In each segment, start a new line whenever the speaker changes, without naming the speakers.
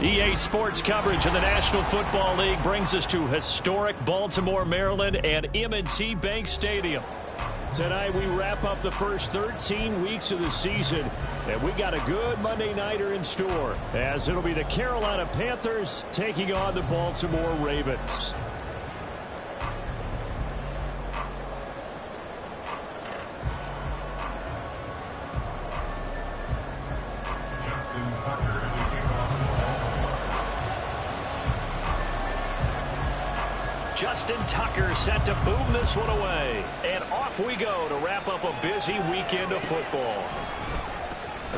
EA Sports coverage of the National Football League brings us to historic Baltimore, Maryland and M&T Bank Stadium. Tonight we wrap up the first 13 weeks of the season, and we got a good Monday nighter in store, as it'll be the Carolina Panthers taking on the Baltimore Ravens. Justin Tucker set to boom this one away. And off we go to wrap up a busy weekend of football.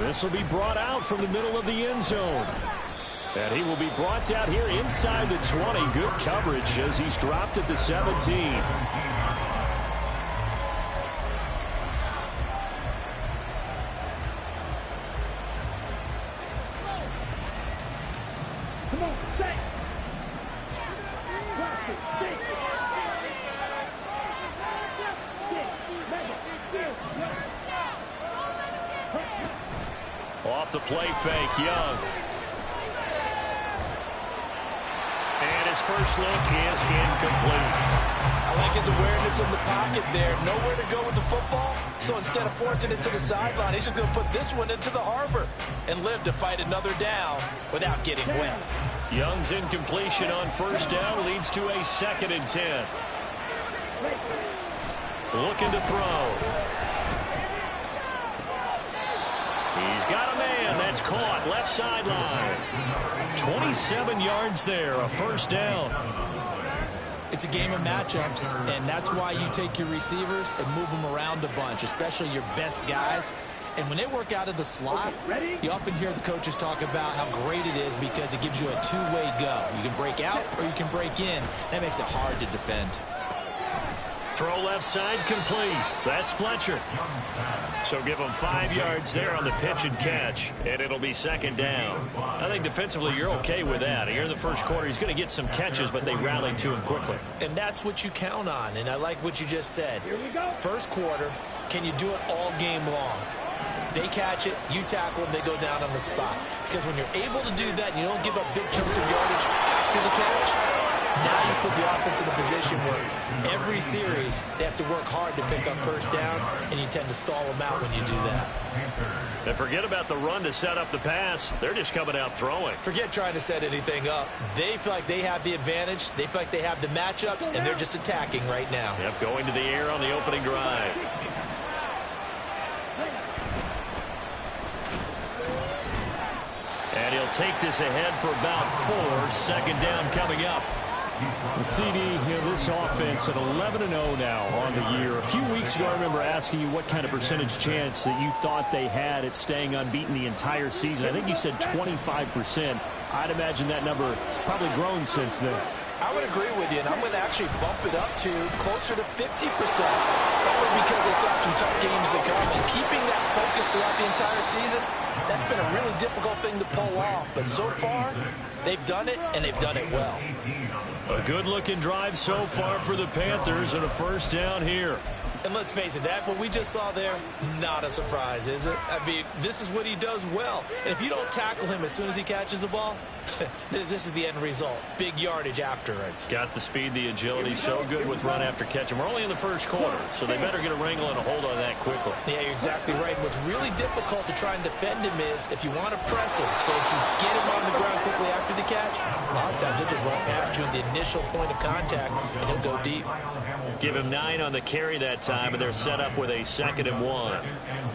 This will be brought out from the middle of the end zone. And he will be brought down here inside the 20. Good coverage as he's dropped at the 17. Off the play fake, Young. And his first look is incomplete.
I like his awareness in the pocket there. Nowhere to go with the football. So instead of forcing it to the sideline, he's just going to put this one into the harbor and live to fight another down without getting wet.
Young's incompletion on first down leads to a 2nd and 10. Looking to throw. He's got a man. That's caught. Left sideline. 27 yards there. A first down.
It's a game of matchups, and that's why you take your receivers and move them around a bunch, especially your best guys. And when they work out of the slot, you often hear the coaches talk about how great it is because it gives you a two-way go. You can break out or you can break in. That makes it hard to defend.
Throw left side complete. That's Fletcher. So give him 5 yards there on the pitch and catch, and it'll be 2nd down. I think defensively you're okay with that. Here in the first quarter, he's going to get some catches, but they rallied to him quickly.
And that's what you count on, and I like what you just said. First quarter, can you do it all game long? They catch it, you tackle them, they go down on the spot. Because when you're able to do that and you don't give up big chunks of yardage after the catch, now you put the offense in a position where every series they have to work hard to pick up first downs, and you tend to stall them out when you do that.
And forget about the run to set up the pass. They're just coming out throwing.
Forget trying to set anything up. They feel like they have the advantage. They feel like they have the matchups, and they're just attacking right now.
Yep, going to the air on the opening drive. And he'll take this ahead for about 4. 2nd down coming up. The CD, this offense at 11-0 now on the year. A few weeks ago, I remember asking you what kind of percentage chance that you thought they had at staying unbeaten the entire season. I think you said 25%. I'd imagine that number probably grown since then.
I would agree with you, and I'm going to actually bump it up to closer to 50%. Only because they still have some tough games to come, and keeping that focus throughout the entire season, that's been a really difficult thing to pull off. But so far, they've done it, and they've done it well.
A good-looking drive so far for the Panthers, and a first down here.
And let's face it, that what we just saw there, not a surprise, is it? I mean, this is what he does well. And if you don't tackle him as soon as he catches the ball, this is the end result. Big yardage afterwards.
Got the speed, the agility, so good with run after catch. And we're only in the first quarter, so they better get a wrangle and a hold on that quickly.
Yeah, you're exactly right. What's really difficult to try and defend him is if you want to press him so that you get him on the ground quickly after the catch, a lot of times he'll just run past you in the initial point of contact, and he'll go deep.
Give him 9 on the carry that time, and they're set up with a 2nd and 1.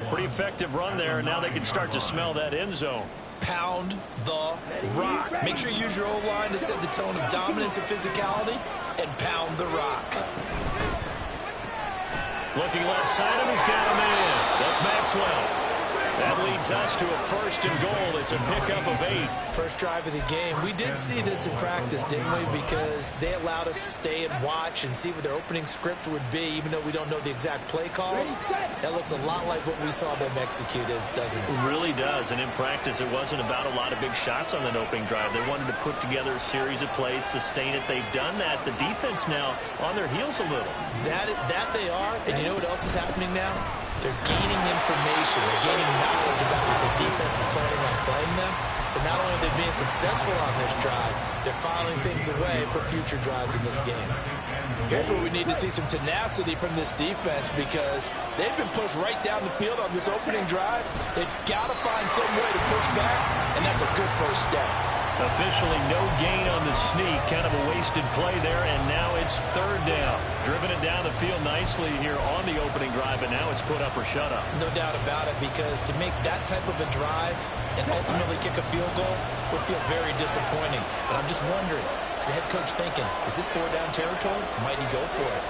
Pretty effective run there, and now they can start to smell that end zone.
Pound the rock. Make sure you use your O-line to set the tone of dominance and physicality, and pound the rock.
Looking left side, and he's got him in. That's Maxwell. That leads us to a 1st and goal. It's a pickup of 8.
First drive of the game. We did see this in practice, didn't we? Because they allowed us to stay and watch and see what their opening script would be, even though we don't know the exact play calls. That looks a lot like what we saw them execute, doesn't it?
It really does. And in practice, it wasn't about a lot of big shots on that opening drive. They wanted to put together a series of plays, sustain it. They've done that. The defense now on their heels a little.
That they are. And you know what else is happening now? They're gaining information. They're gaining knowledge about what the defense is planning on playing them. So not only are they being successful on this drive, they're filing things away for future drives in this game.
Here's where we need to see some tenacity from this defense because they've been pushed right down the field on this opening drive. They've got to find some way to push back, and that's a good first step.
Officially no gain on the sneak. Kind of a wasted play there, and now it's third down. Driven it down the field nicely here on the opening drive, but now it's put up or shut up.
No doubt about it, because to make that type of a drive and ultimately kick a field goal would feel very disappointing. But I'm just wondering, is the head coach thinking, is this four-down territory? Might he go for it?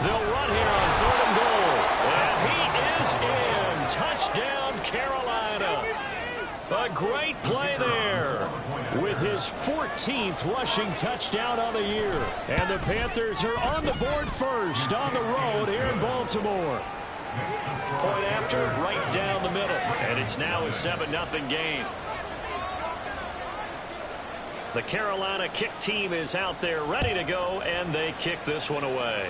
They'll run here on third and goal. And he is in. Touchdown, Carolina. A great play there with his 14th rushing touchdown on the year. And the Panthers are on the board first on the road here in Baltimore. Point after, right down the middle. And it's now a 7-0 game. The Carolina kick team is out there ready to go, and they kick this one away.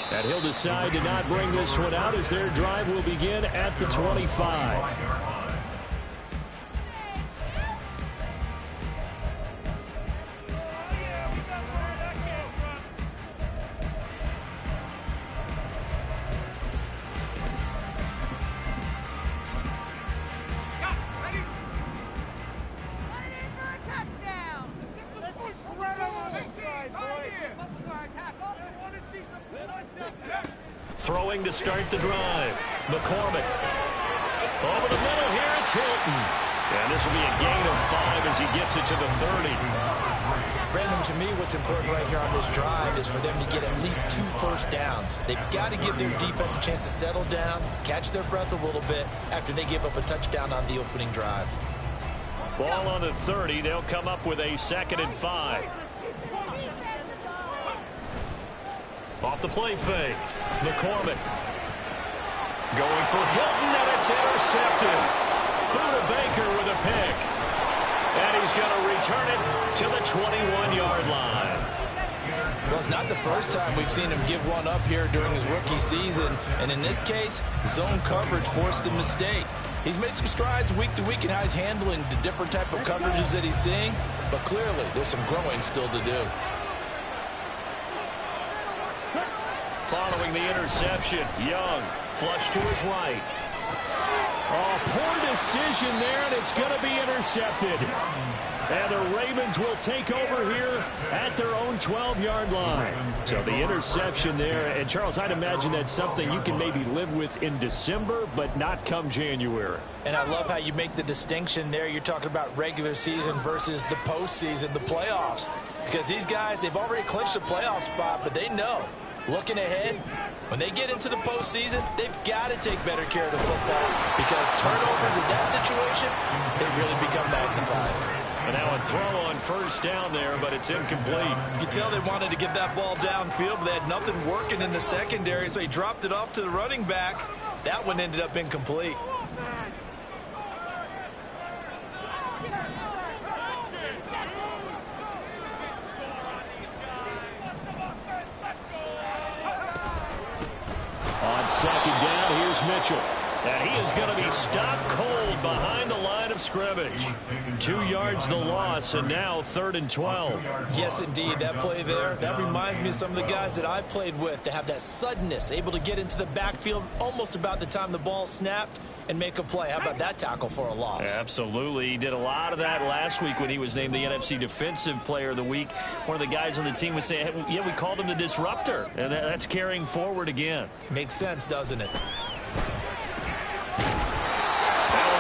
And he'll decide to not bring this one out as their drive will begin at the 25. Throwing to start the drive. McCormick. Over the middle here, it's Hilton. And this will be a gain of 5 as he gets it to the 30.
Brandon, to me, what's important right here on this drive is for them to get at least 2 first downs. They've got to give their defense a chance to settle down, catch their breath a little bit after they give up a touchdown on the opening drive.
Ball on the 30. They'll come up with a 2nd and 5. Off the play fake. McCormick. Going for Hilton, and it's intercepted. Buda Baker with a pick. And he's going to return it to the 21-yard line.
Well, it's not the first time we've seen him give one up here during his rookie season. And in this case, zone coverage forced the mistake. He's made some strides week to week in how he's handling the different type of coverages that he's seeing. But clearly, there's some growing still to do.
Following the interception, Young flush to his right. Oh, poor decision there, and it's going to be intercepted. And the Ravens will take over here at their own 12-yard line. So the interception there, and Charles, I'd imagine that's something you can maybe live with in December, but not come January.
And I love how you make the distinction there. You're talking about regular season versus the postseason, the playoffs. Because these guys, they've already clinched a playoff spot, but they know, looking ahead, when they get into the postseason, they've got to take better care of the football because turnovers in that situation, they really become magnified.
And now a throw on first down there, but it's incomplete.
You can tell they wanted to get that ball downfield, but they had nothing working in the secondary, so he dropped it off to the running back. That one ended up incomplete.
On second down, here's Mitchell. And he is going to be stopped cold behind the line of scrimmage. 2 yards the loss, and now 3rd and 12.
Yes, indeed. That play there, that reminds me of some of the guys that I played with to have that suddenness, able to get into the backfield almost about the time the ball snapped and make a play. How about that tackle for a loss?
Absolutely. He did a lot of that last week when he was named the NFC Defensive Player of the Week. One of the guys on the team was saying, hey, yeah, we called him the disruptor. And that's carrying forward again.
Makes sense, doesn't it?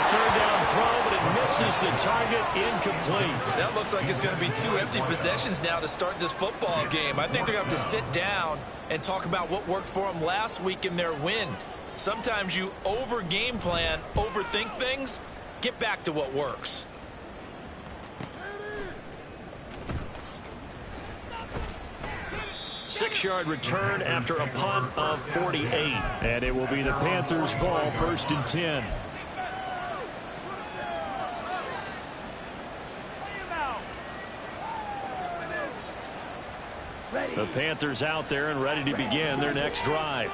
Third down throw, but it misses the target, incomplete.
That looks like it's going to be 2 empty possessions now to start this football game. I think they're going to have to sit down and talk about what worked for them last week in their win. Sometimes you over-game plan, overthink things. Get back to what works.
Six-yard return after a punt of 48. And it will be the Panthers' ball, 1st and 10. The Panthers out there and ready to begin their next drive.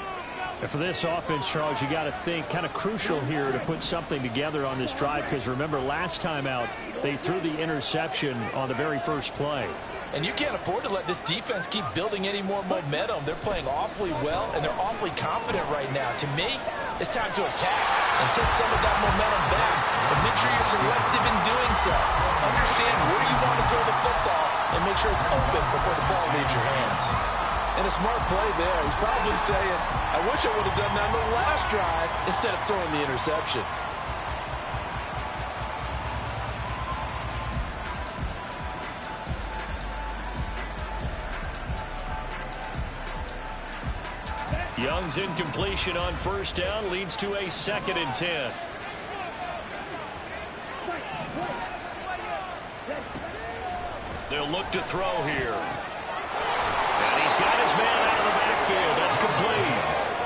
And for this offense, Charles, you got to think kind of crucial here to put something together on this drive, because remember last time out they threw the interception on the very first play.
And you can't afford to let this defense keep building any more momentum. They're playing awfully well, and they're awfully confident right now. To me, it's time to attack and take some of that momentum back. But make sure you're selective in doing so. Understand where you want to throw the football and make sure it's open before the ball leaves your hands.
And a smart play there. He's probably saying, I wish I would have done that on the last drive instead of throwing the interception.
Young's incompletion on first down leads to a 2nd and 10. They'll look to throw here. And he's got his man out of the backfield. That's complete.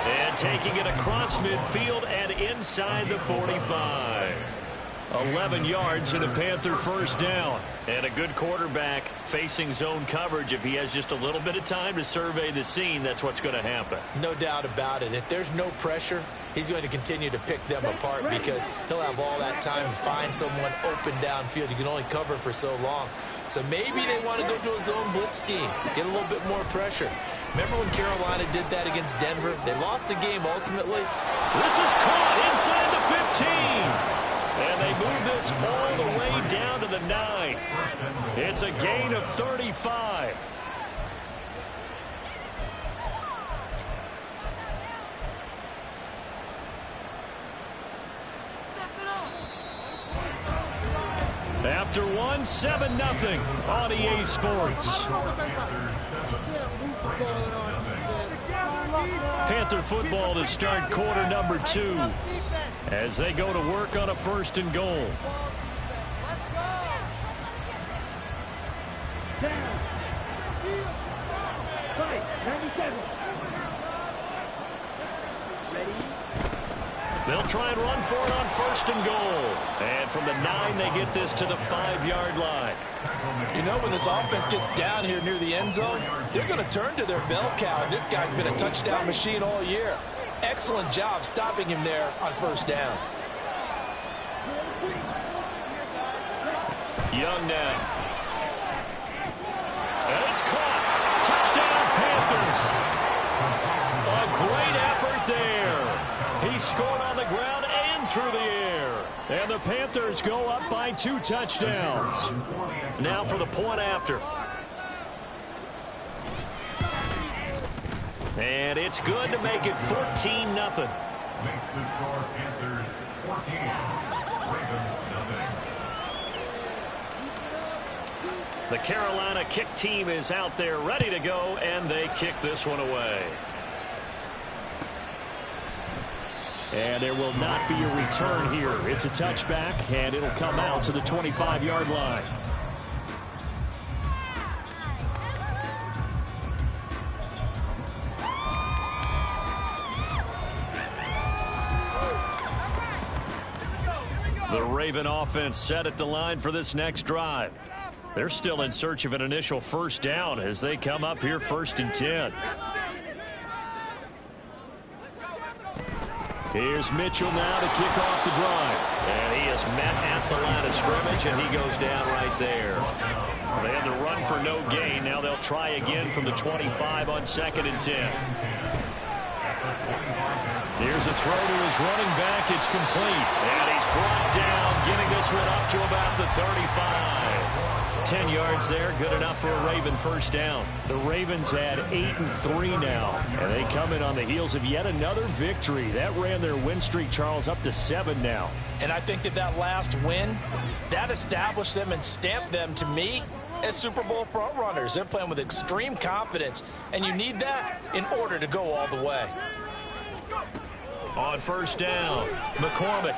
And taking it across midfield and inside the 45. 11 yards and a Panther first down. And a good quarterback facing zone coverage. If he has just a little bit of time to survey the scene, that's what's going to happen.
No doubt about it. If there's no pressure, he's going to continue to pick them apart because he'll have all that time to find someone open downfield. You can only cover for so long. So maybe they want to go to a zone blitz scheme, get a little bit more pressure. Remember when Carolina did that against Denver? They lost the game ultimately.
This is caught inside the 15. And they move this all the way down to the 9. It's a gain of 35. After 7-0 on EA Sports. Panther football to start quarter number 2 as they go to work on a 1st and goal. They'll try and run for it on 1st and goal. And from the 9, they get this to the 5-yard line.
You know, when this offense gets down here near the end zone, they're going to turn to their bell cow. And this guy's been a touchdown machine all year. Excellent job stopping him there on 1st down.
Young now. And it's caught. Touchdown, Panthers. A great effort there. He scored on the ground and through the air. And the Panthers go up by 2 touchdowns. Now for the point after. And it's good to make it 14-0.
Makes the score Panthers 14, Ravens 0.
The Carolina kick team is out there ready to go, and they kick this one away. And there will not be a return here. It's a touchback, and it'll come out to the 25-yard line. The Raven offense set at the line for this next drive. They're still in search of an initial 1st down as they come up here 1st and 10. Here's Mitchell now to kick off the drive. And he is met at the line of scrimmage, and he goes down right there. They had the run for no gain. Now they'll try again from the 25 on 2nd and 10. Here's a throw to his running back. It's complete. And he's brought down, getting this one up to about the 35. 10 yards there, good enough for a Raven 1st down. The Ravens at 8-3 now, and they come in on the heels of yet another victory. That ran their win streak, Charles, up to 7 now.
And I think that last win, that established them and stamped them, to me, as Super Bowl front runners. They're playing with extreme confidence, and you need that in order to go all the way.
On 1st down, McCormick.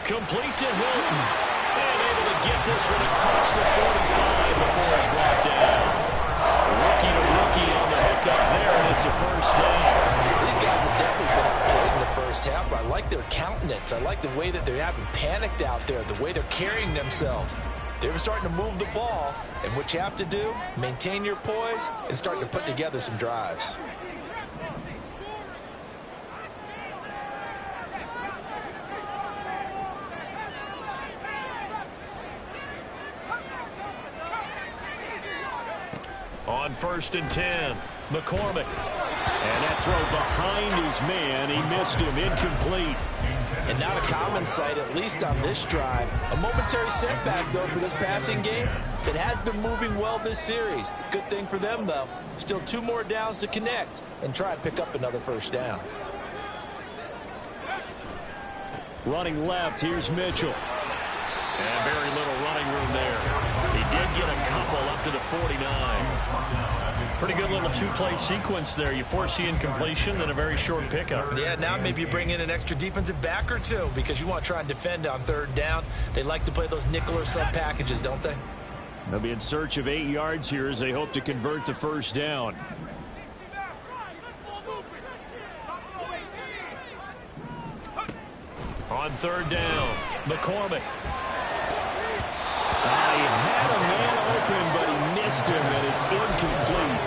Complete to Hilton. And able to get this one across the 45 before it's brought down. Rookie to rookie on the hookup there, and it's a 1st down.
These guys have definitely been outplayed in the 1st half. I like their countenance. I like the way that they haven't panicked out there, the way they're carrying themselves. They're starting to move the ball, and what you have to do, maintain your poise and start to put together some drives.
On 1st and 10, McCormick. And that throw behind his man. He missed him. Incomplete.
And not a common sight, at least on this drive. A momentary setback, though, for this passing game that has been moving well this series. Good thing for them, though. Still 2 more downs to connect and try and pick up another first down.
Running left, here's Mitchell. And very little running room there. He did get a couple up to the 49. Pretty good little 2-play sequence there. You force the incompletion, then a very short pickup.
Yeah, now maybe you bring in an extra defensive back or 2 because you want to try and defend on 3rd down. They like to play those nickel or sub packages, don't they?
They'll be in search of 8 yards here as they hope to convert the first down. On 3rd down, McCormick. He had a man open, but he missed him, and it's incomplete.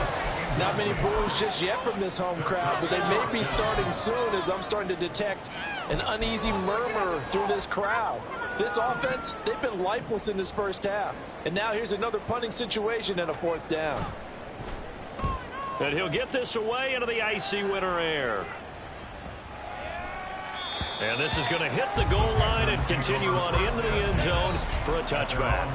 Not many boos just yet from this home crowd, but they may be starting soon as I'm starting to detect an uneasy murmur through this crowd. This offense, they've been lifeless in this first half. And now here's another punting situation and a 4th down.
And he'll get this away into the icy winter air. And this is going to hit the goal line and continue on into the end zone for a touchback.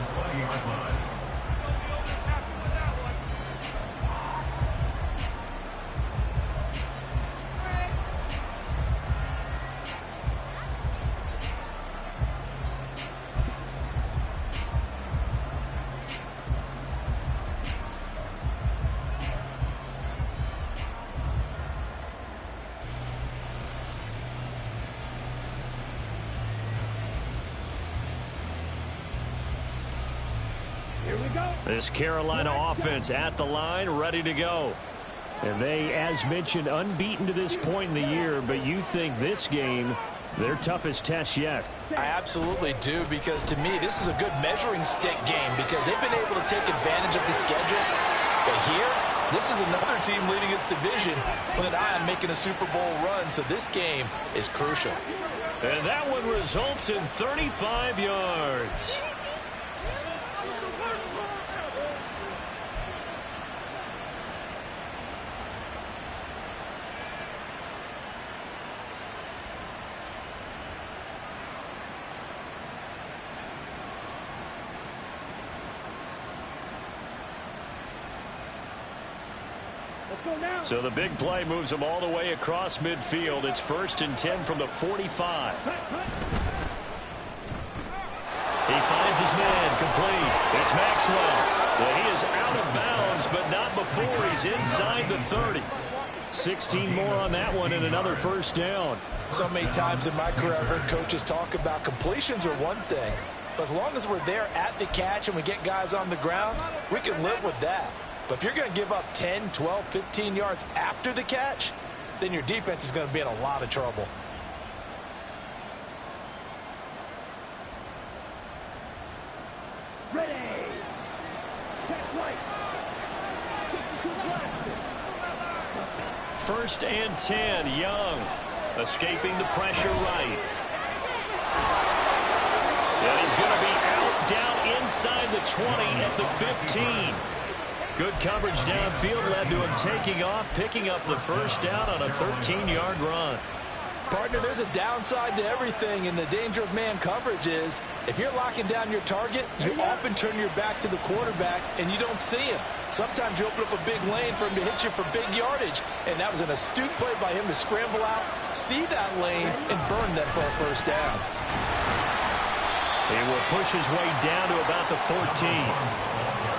This Carolina offense at the line, ready to go. And they, as mentioned, unbeaten to this point in the year, but you think this game, their toughest test yet.
I absolutely do, because to me, this is a good measuring stick game because they've been able to take advantage of the schedule. But here, this is another team leading its division with an eye on making a Super Bowl run, so this game is crucial.
And that one results in 35 yards. So the big play moves them all the way across midfield. It's 1st and 10 from the 45. He finds his man complete. It's Maxwell. Well, he is out of bounds, but not before he's inside the 30. 16 more on that one and another first down.
So many times in my career I've heard coaches talk about completions are one thing, but as long as we're there at the catch and we get guys on the ground, we can live with that. But if you're going to give up 10, 12, 15 yards after the catch, then your defense is going to be in a lot of trouble.
Ready.
First and 10, Young escaping the pressure right. And he's going to be out down inside the 20 at the 15. Good coverage downfield led to him taking off, picking up the first down on a 13-yard run.
Partner, there's a downside to everything, and the danger of man coverage is if you're locking down your target, you often turn your back to the quarterback and you don't see him. Sometimes you open up a big lane for him to hit you for big yardage, and that was an astute play by him to scramble out, see that lane, and burn that for a first down.
He will push his way down to about the 14.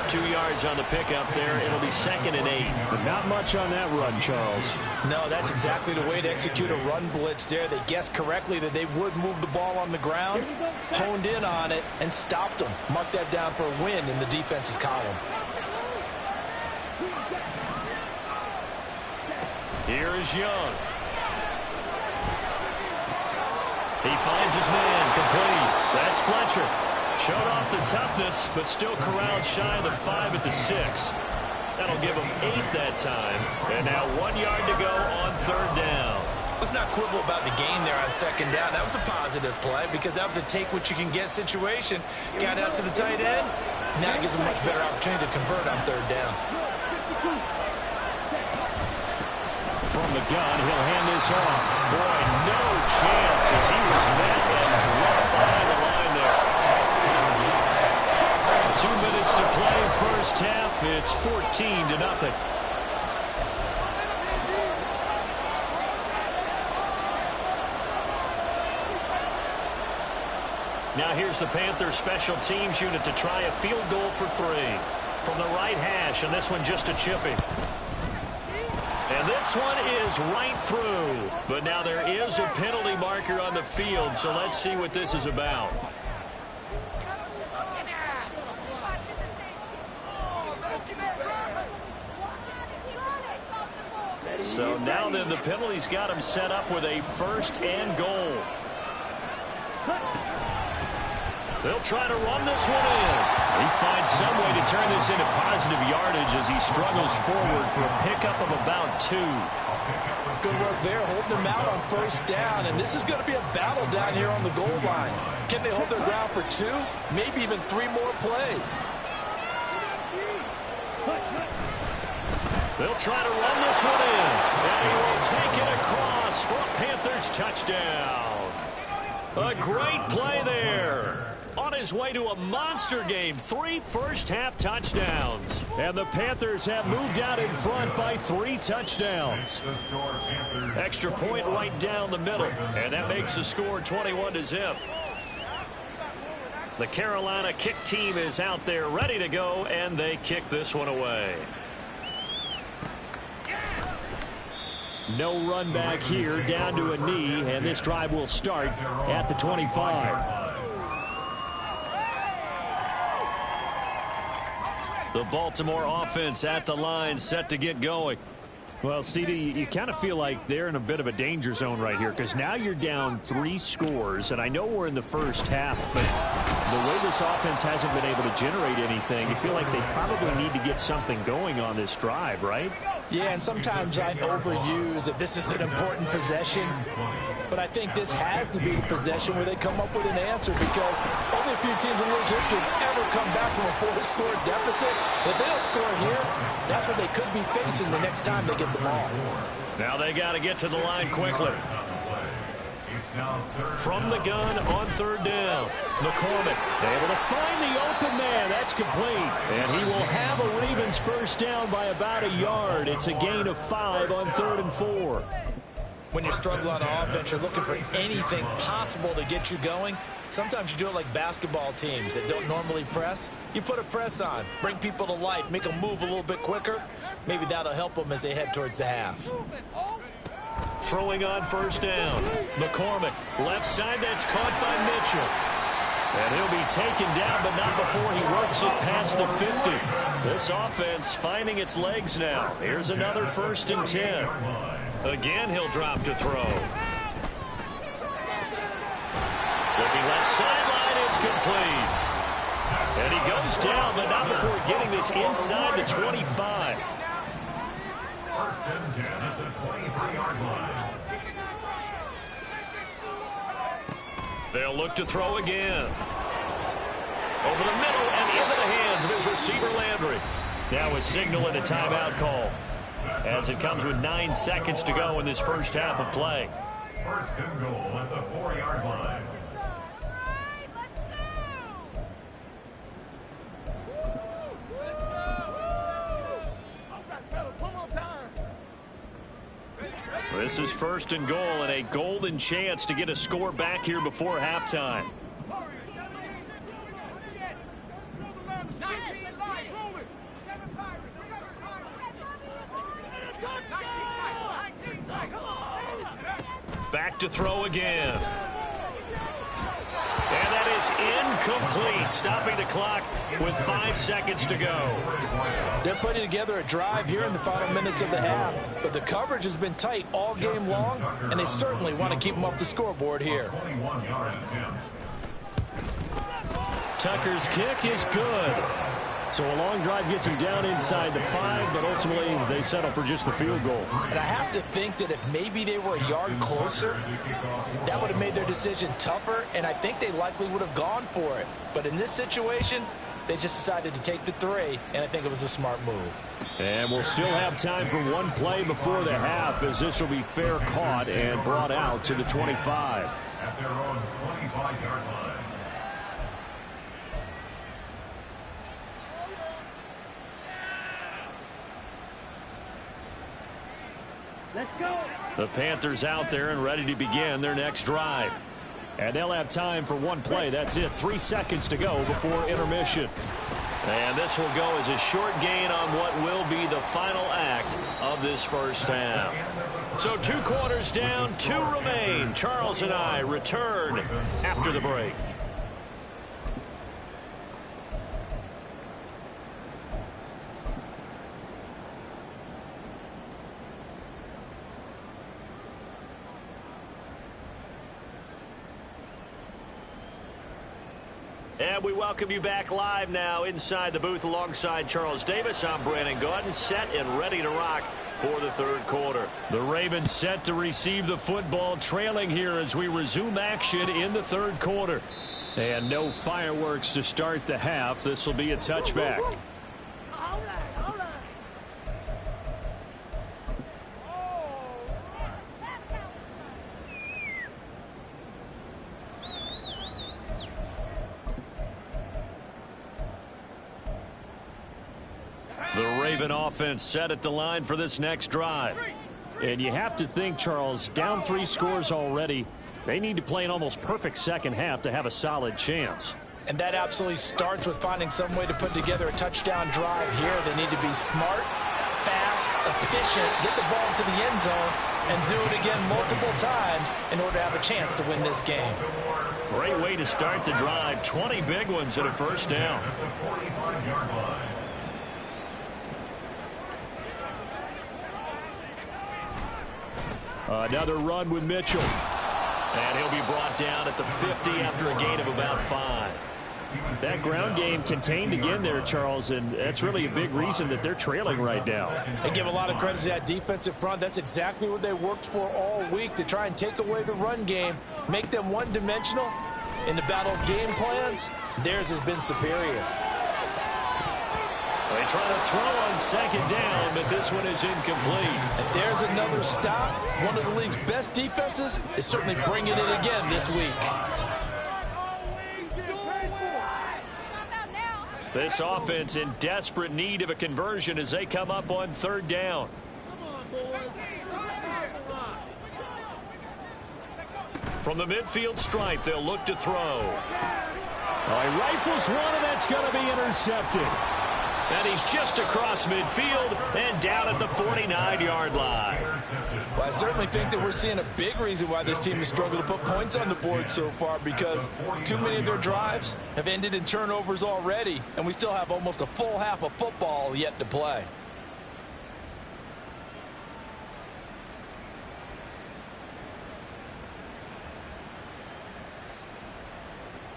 2 yards on the pickup there. It'll be 2nd and 8. But not much on that run, Charles.
No, that's exactly the way to execute a run blitz there. They guessed correctly that they would move the ball on the ground, honed in on it, and stopped them. Mark that down for a win in the defense's column.
Here is Young. He finds his man complete. That's Fletcher. Showed off the toughness, but still corralled shy of the 5 at the 6. That'll give him 8 that time. And now 1 yard to go on 3rd down.
Let's not quibble about the gain there on 2nd down. That was a positive play because that was a take-what-you-can-get situation. Got out to the tight end. Now it gives him a much better opportunity to convert on 3rd down.
From the gun, he'll hand this off. Boy, no chance as he was met and dropped behind the line there. 2 minutes to play, first half. It's 14-0. Now here's the Panthers special teams unit to try a field goal for 3. From the right hash, and this one just a chipping. And this one is right through. But now there is a penalty marker on the field, so let's see what this is about. So now then the penalty's got him set up with a 1st and goal. They'll try to run this one in. He finds some way to turn this into positive yardage as he struggles forward for a pickup of about 2.
Good work there, holding them out on 1st down. And this is going to be a battle down here on the goal line. Can they hold their ground for 2? Maybe even 3 more plays.
They'll try to run this one in. And he will take it across for a Panthers touchdown. A great play there. On his way to a monster game, 3 first-half touchdowns. And the Panthers have moved out in front by 3 touchdowns. Extra point right down the middle. And that makes the score 21-0. The Carolina kick team is out there ready to go, and they kick this one away. No run back here, down to a knee, and this drive will start at the 25. The Baltimore offense at the line, set to get going. Well, CD, you kind of feel like they're in a bit of a danger zone right here because now you're down 3 scores, and I know we're in the first half, but the way this offense hasn't been able to generate anything, you feel like they probably need to get something going on this drive, right?
Yeah, and sometimes I overuse that this is an important possession, but I think this has to be the possession where they come up with an answer because only a few teams in league history have ever come back from a 4-score deficit. If they don't score here, that's what they could be facing the next time they get the ball.
Now they got to get to the line quickly. From the gun on 3rd down. McCormick able to find the open man. That's complete. And he will have a Ravens first down by about 1 yard. It's a gain of 5 on 3rd and 4.
When you struggle on offense, you're looking for anything possible to get you going. Sometimes you do it like basketball teams that don't normally press. You put a press on, bring people to life, make them move a little bit quicker. Maybe that'll help them as they head towards the half.
Throwing on 1st down. McCormick, left side, that's caught by Mitchell. And he'll be taken down, but not before he works it past the 50. This offense finding its legs now. Here's another 1st and 10. Again, he'll drop to throw. Looking left sideline, it's complete. And he goes down, but not before getting this inside the 25.
1st and 10 at the 23-yard line.
They'll look to throw again. Over the middle and into the hands of his receiver Landry. Now a signal and a timeout call as it comes with 9 seconds to go in this first half of play.
1st and goal at the 4-yard line.
This is 1st and goal and a golden chance to get a score back here before halftime. Back to throw again. And that is incomplete, stopping the clock with 5 seconds to go.
They're putting together a drive here in the final minutes of the half, but the coverage has been tight all game long, and they certainly want to keep them off the scoreboard here.
Tucker's kick is good. So a long drive gets him down inside the 5, but ultimately they settle for just the field goal.
And I have to think that if maybe they were a yard closer, that would have made their decision tougher, and I think they likely would have gone for it. But in this situation, they just decided to take the 3, and I think it was a smart move.
And we'll still have time for one play before the half, as this will be fair caught and brought out to the 25.
At their own 25-yard line.
Let's go.
The Panthers out there and ready to begin their next drive. And they'll have time for one play. That's it. 3 seconds to go before intermission. And this will go as a short gain on what will be the final act of this first half. So 2 quarters down, 2 remain. Charles and I return after the break. And we welcome you back live now inside the booth alongside Charles Davis. I'm Brandon Gaudin, set and ready to rock for the 3rd quarter. The Ravens set to receive the football, trailing here as we resume action in the 3rd quarter. And no fireworks to start the half. This will be a touchback. The Raven offense set at the line for this next drive. And you have to think, Charles, down 3 scores already. They need to play an almost perfect second half to have a solid chance.
And that absolutely starts with finding some way to put together a touchdown drive here. They need to be smart, fast, efficient, get the ball to the end zone, and do it again multiple times in order to have a chance to win this game.
Great way to start the drive. 20 big ones at a first down.
At the 45-yard line.
Another run with Mitchell. And he'll be brought down at the 50 after a gain of about 5. That ground game contained again there, Charles, and that's really a big reason that they're trailing right now.
They give a lot of credit to that defensive front. That's exactly what they worked for all week, to try and take away the run game, make them one-dimensional. In the battle of game plans, theirs has been superior.
They try to throw on 2nd down, but this one is incomplete.
And there's another stop. One of the league's best defenses is certainly bringing it again this week.
This offense in desperate need of a conversion as they come up on 3rd down. From the midfield stripe, they'll look to throw. He rifles one, and that's going to be intercepted. And he's just across midfield and down at the 49-yard line.
Well, I certainly think that we're seeing a big reason why this team has struggled to put points on the board so far, because too many of their drives have ended in turnovers already, and we still have almost a full half of football yet to play.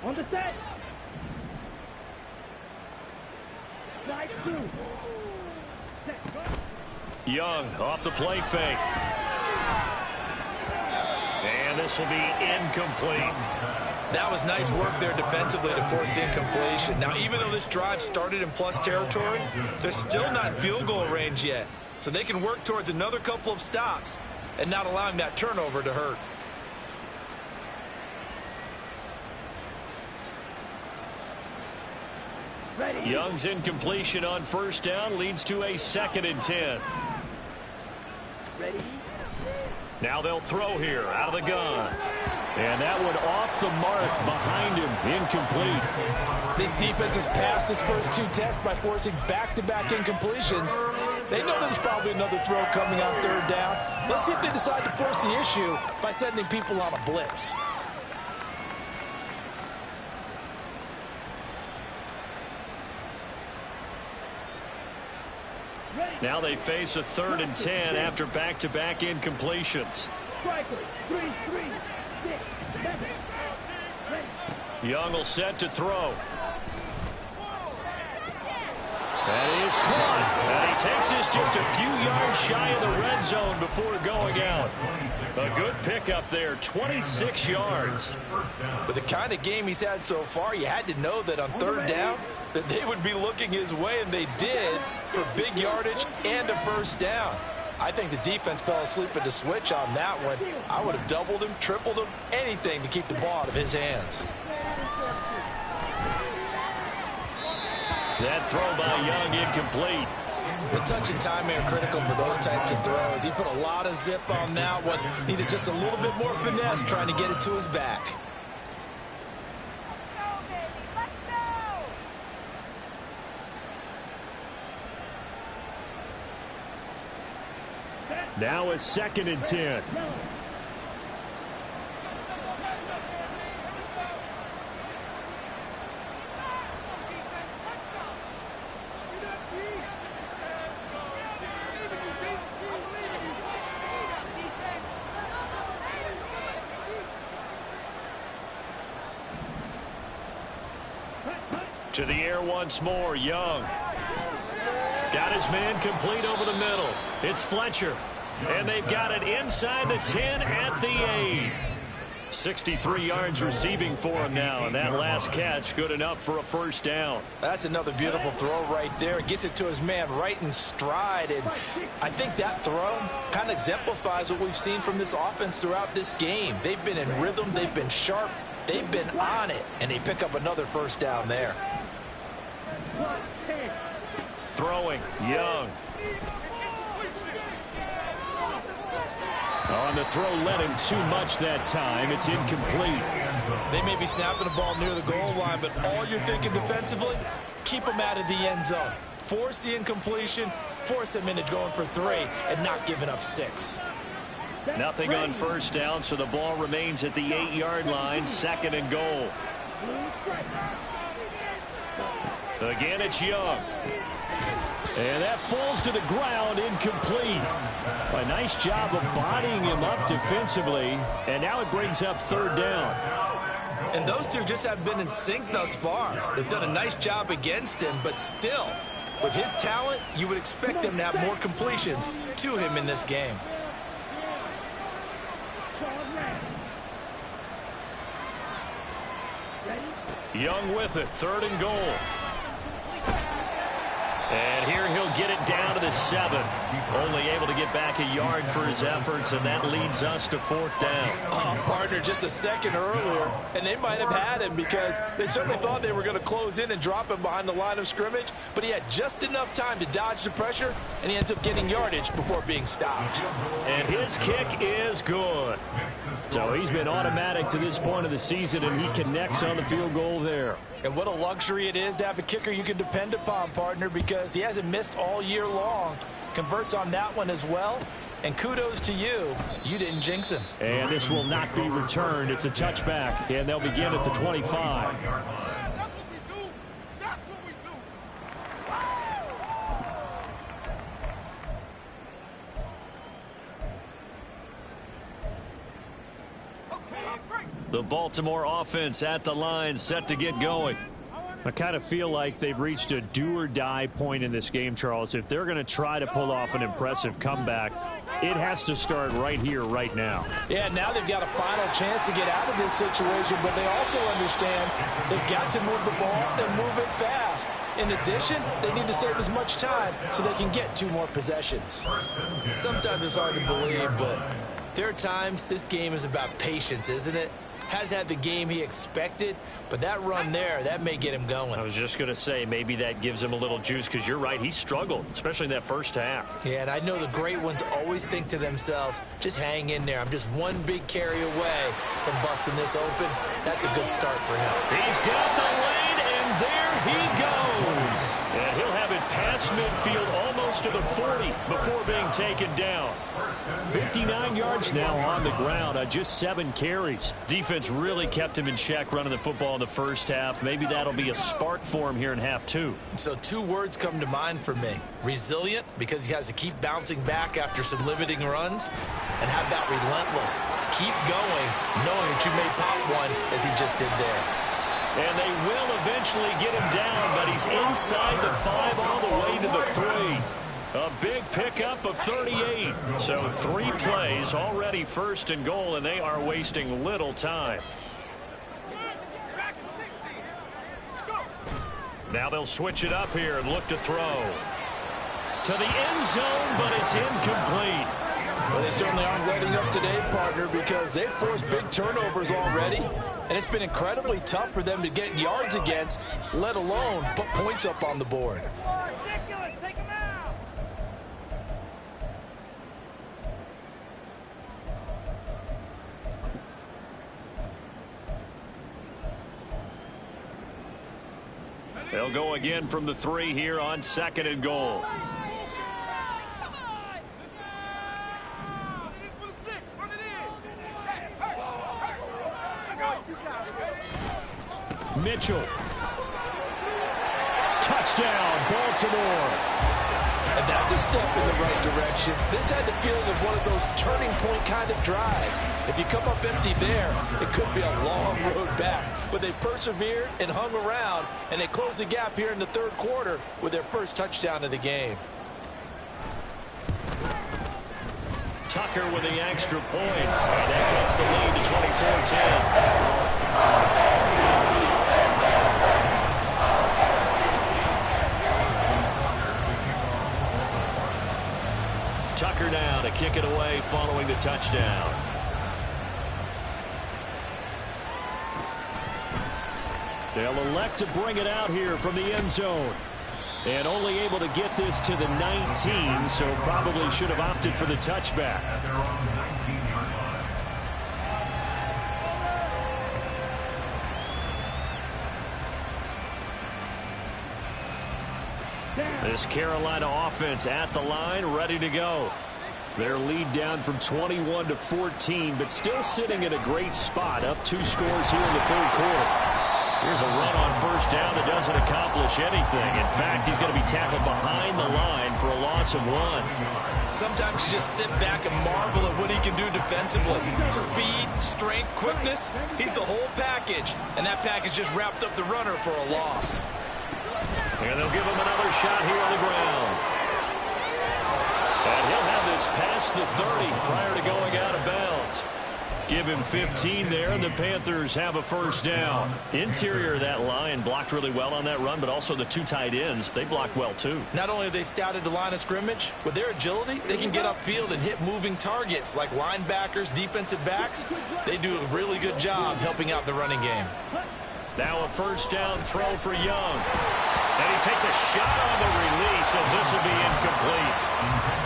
On the set.
Young off the play fake. And this will be incomplete.
That was nice work there defensively to force the incompletion. Now, even though this drive started in plus territory, they're still not in field goal range yet. So they can work towards another couple of stops and not allowing that turnover to hurt.
Young's incompletion on 1st down leads to a 2nd and 10.
Ready?
Now they'll throw here out of the gun. And that one off the mark behind him, incomplete.
This defense has passed its first 2 tests by forcing back-to-back incompletions. They know there's probably another throw coming on 3rd down. Let's see if they decide to force the issue by sending people on a blitz.
Now they face a 3rd and 10 after back-to-back incompletions. Young will set to throw. That is caught. And he takes this just a few yards shy of the red zone before going out. A good pickup there, 26 yards.
With the kind of game he's had so far, you had to know that on third down that they would be looking his way, and they did, for big yardage and a first down. I think the defense fell asleep at the switch on that one. I would have doubled him, tripled him, anything to keep the ball out of his hands.
That throw by Young incomplete.
The touch and time are critical for those types of throws. He put a lot of zip on that one. Needed just a little bit more finesse trying to get it to his back.
Now it's 2nd and 10. To the air once more, Young. Got his man complete over the middle. It's Fletcher. And they've got it inside the 10 at the 8. 63 yards receiving for him now, and that last catch good enough for a first down.
That's another beautiful throw right there. Gets it to his man right in stride, and I think that throw kind of exemplifies what we've seen from this offense throughout this game. They've been in rhythm, they've been sharp, they've been on it, and they pick up another first down there.
Throwing, Young. On the throw, led him too much that time. It's incomplete.
They may be snapping the ball near the goal line, but all you're thinking defensively, keep them out of the end zone. Force the incompletion, force them into going for 3, and not giving up 6.
Nothing on first down, so the ball remains at the 8-yard line, 2nd and goal. Again, it's Young. And that falls to the ground, incomplete. A nice job of bodying him up defensively. And now it brings up 3rd down.
And those two just have been in sync thus far. They've done a nice job against him, but still, with his talent, you would expect them to have more completions to him in this game.
Young with it, 3rd and goal. And here he'll get it down to the 7. Only able to get back a yard for his efforts, and that leads us to 4th down.
Oh, partner, just a second earlier, and they might have had him because they certainly thought they were going to close in and drop him behind the line of scrimmage, but he had just enough time to dodge the pressure, and he ends up getting yardage before being stopped.
And his kick is good. So he's been automatic to this point of the season, and he connects on the field goal there.
And what a luxury it is to have a kicker you can depend upon, partner, because he hasn't missed all year long. Converts on that one as well. And kudos to you. You didn't jinx him.
And this will not be returned. It's a touchback, and they'll begin at the 25. The Baltimore offense at the line, set to get going. I kind of feel like they've reached a do-or-die point in this game, Charles. If they're going to try to pull off an impressive comeback, it has to start right here, right now.
Yeah, now they've got a final chance to get out of this situation, but they also understand they've got to move the ball and move it fast. In addition, they need to save as much time so they can get 2 more possessions.
Sometimes it's hard to believe, but there are times this game is about patience, isn't it? Has had the game he expected, but that run there, that may get him going.
I was just going to say, maybe that gives him a little juice, because you're right, he struggled, especially in that first half.
Yeah, and I know the great ones always think to themselves, just hang in there. I'm just one big carry away from busting this open. That's a good start for him.
He's got the lane, and there he goes. And he'll have it past midfield almost to the 40 before being taken down. 59 yards now on the ground on just 7 carries. Defense really kept him in check running the football in the first half. Maybe that'll be a spark for him here in half 2.
So 2 words come to mind for me. Resilient, because he has to keep bouncing back after some limiting runs. And how about relentless? Keep going, knowing that you may pop one as he just did there.
And they will eventually get him down, but he's inside the 5 all the way to the 3. A big pickup of 38. So 3 plays already 1st and goal, and they are wasting little time. Now they'll switch it up here and look to throw. To the end zone, but it's incomplete.
Well, they certainly aren't letting up today, partner, because they've forced big turnovers already, and it's been incredibly tough for them to get yards against, let alone put points up on the board.
They'll go again from the 3 here on 2nd and goal. Mitchell. Touchdown, Baltimore.
And that's a step in the right direction. This had the feeling of one of those turning point kind of drives. If you come up empty there, it could be a long road back. But they persevered and hung around, and they closed the gap here in the 3rd quarter with their first touchdown of the game.
Tucker with the extra point. And that gets the lead to 24-10. Tucker now to kick it away following the touchdown. They'll elect to bring it out here from the end zone. And only able to get this to the 19, so probably should have opted for the touchback.
At their own 19-yard line.
This Carolina offense at the line, ready to go. Their lead down from 21 to 14, but still sitting in a great spot, up 2 scores here in the 3rd quarter. Here's a run on 1st down that doesn't accomplish anything. In fact, he's going to be tackled behind the line for a loss of 1.
Sometimes you just sit back and marvel at what he can do defensively. Speed, strength, quickness, he's the whole package. And that package just wrapped up the runner for a loss.
And they'll give him another shot here on the ground. And he'll have this past the 30 prior to going out of bounds. Give him 15 there, and the Panthers have a 1st down. Interior of that line blocked really well on that run, but also the 2 tight ends, they blocked well too.
Not only have they scouted the line of scrimmage, with their agility, they can get upfield and hit moving targets like linebackers, defensive backs. They do a really good job helping out the running game.
Now a 1st down throw for Young. And he takes a shot on the release as this will be incomplete.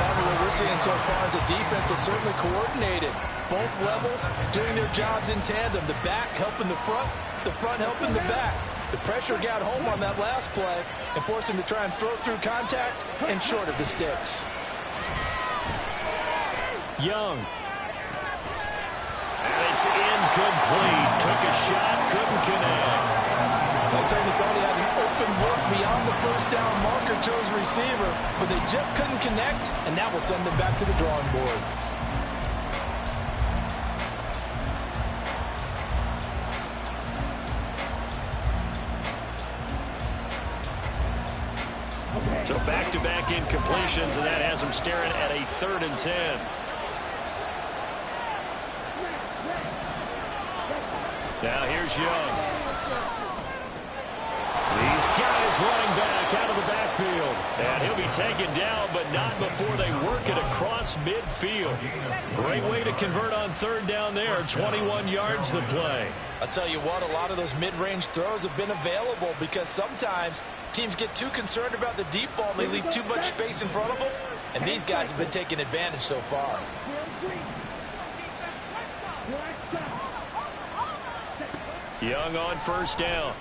What we're seeing so far is a defense that's certainly coordinated. Both levels doing their jobs in tandem. The back helping the front helping the back. The pressure got home on that last play and forced him to try and throw through contact and short of the sticks.
Young. And it's incomplete. Took a shot, couldn't connect.
I certainly thought he had an open look beyond the 1st down marker to his receiver, but they just couldn't connect, and that will send them back to the drawing board.
So back-to-back incompletions, and that has him staring at a 3rd and 10. Now here's Young. These guys running back out of the backfield. And he'll be taken down, but not before they work it across midfield. Great way to convert on 3rd down there. 21 yards the play.
I'll tell you what, a lot of those mid-range throws have been available because sometimes teams get too concerned about the deep ball and they leave too much space in front of them. And these guys have been taking advantage so far.
Young on 1st down.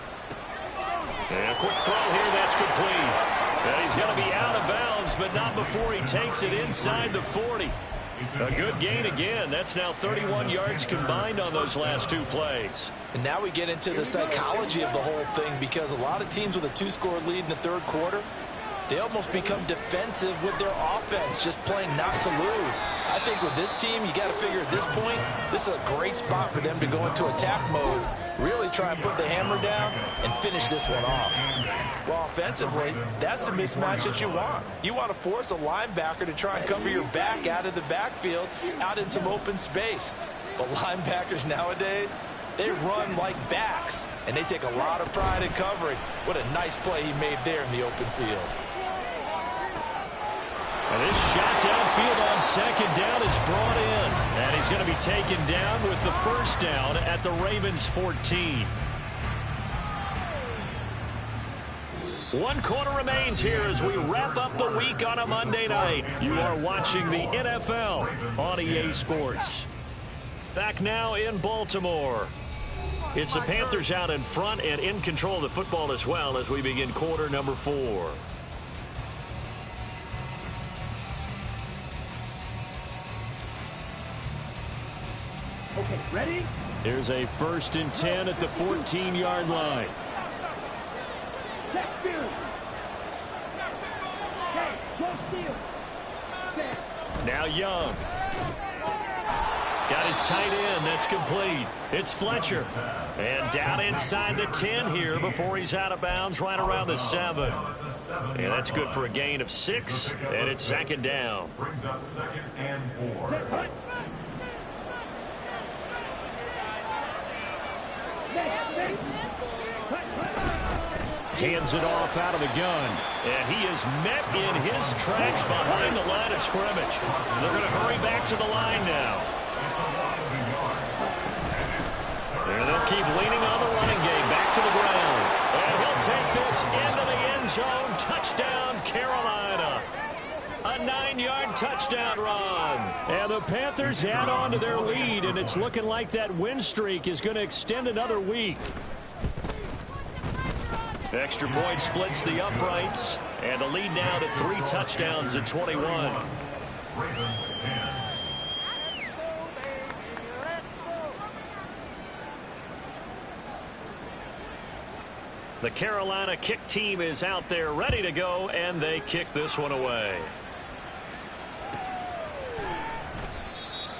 And a quick throw here, that's complete. And he's going to be out of bounds, but not before he takes it inside the 40. A good gain again. That's now 31 yards combined on those last 2 plays.
And now we get into the psychology of the whole thing because a lot of teams with a 2-score lead in the 3rd quarter, they almost become defensive with their offense, just playing not to lose. I think with this team, you got to figure at this point, this is a great spot for them to go into attack mode. Really really try and put the hammer down and finish this one off. Well, offensively, that's the mismatch that you want. You want to force a linebacker to try and cover your back out of the backfield, out in some open space. But linebackers nowadays, they run like backs, and they take a lot of pride in covering. What a nice play he made there in the open field.
And this shot downfield on second down is brought in. And he's going to be taken down with the first down at the Ravens 14. 1 quarter remains here as we wrap up the week on a Monday night. You are watching the NFL on EA Sports. Back now in Baltimore. It's the Panthers out in front and in control of the football as well as we begin quarter number 4.
Okay, ready?
Here's a 1st and 10 at the 14-yard line.
Check field. Okay, close field.
Now Young. Got his tight end. That's complete. It's Fletcher. And down inside the 10 here before he's out of bounds right around the 7. And that's good for a gain of 6. And it's 2nd down.
Brings up 2nd and 4.
Hands it off out of the gun. And he is met in his tracks behind the line of scrimmage. They're going to hurry back to the line now. And they'll keep leaning on the running game back to the ground. And he'll take this into the end zone. Touchdown, Carolina. A 9-yard touchdown run. And the Panthers add on to their lead, and it's looking like that win streak is going to extend another week. Extra point splits the uprights, and the lead now to 3 touchdowns at 21. The Carolina kick team is out there ready to go, and they kick this one away.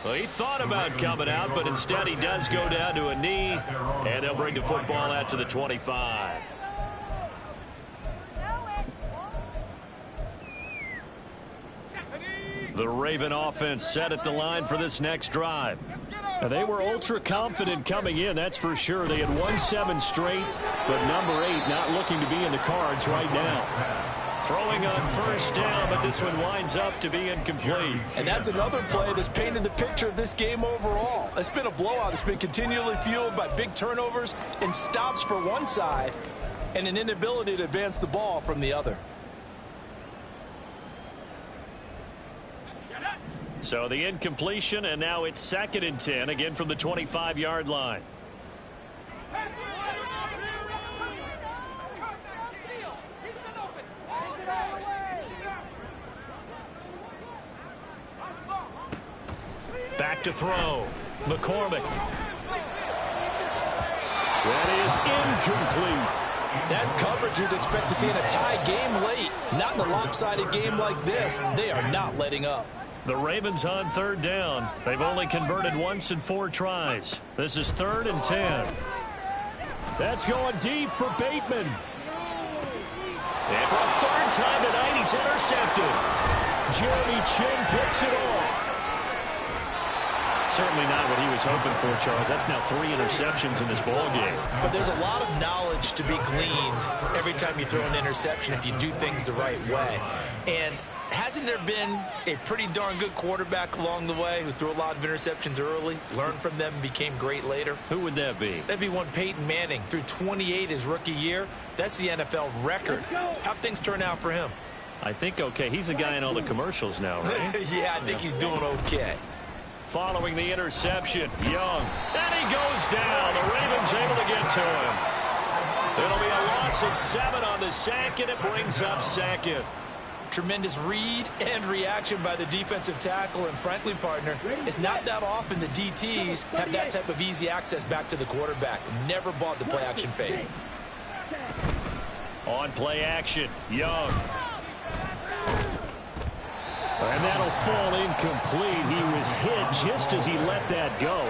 Well, he thought about coming out, but instead he does go down to a knee, and they'll bring the football out to the 25. The Raven offense set at the line for this next drive. Now, they were ultra confident coming in, that's for sure. They had won 7 straight, but number 8 not looking to be in the cards right now. Throwing on 1st down, but this one winds up to be incomplete.
And that's another play that's painted the picture of this game overall. It's been a blowout. It's been continually fueled by big turnovers and stops for one side and an inability to advance the ball from the other.
So the incompletion, and now it's 2nd and 10, again from the 25-yard line. Back to throw. McCormick. That is incomplete.
That's coverage you'd expect to see in a tie game late. Not in a lopsided game like this. They are not letting up.
The Ravens on 3rd down. They've only converted once in 4 tries. This is 3rd and 10. That's going deep for Bateman. And for a 3rd time tonight, he's intercepted. Jeremy Chin picks it off. Certainly not what he was hoping for, Charles. That's now 3 interceptions in this ball game.
But there's a lot of knowledge to be gleaned every time you throw an interception if you do things the right way. And hasn't there been a pretty darn good quarterback along the way who threw a lot of interceptions early, learned from them, and became great later?
Who would that be?
That'd be one Peyton Manning. Threw 28 his rookie year. That's the NFL record. How'd things turn out for him?
I think okay. He's a guy in all the commercials now, right?
Yeah, I think he's doing okay.
Following the interception, Young. And he goes down. The Ravens able to get to him. It'll be a loss of 7 on the sack, and it brings up 2nd.
Tremendous read and reaction by the defensive tackle, and frankly, partner, it's not that often the DTs have that type of easy access back to the quarterback. Never bought the play action fade.
On play action, Young. And that'll fall incomplete. He was hit just as he let that go.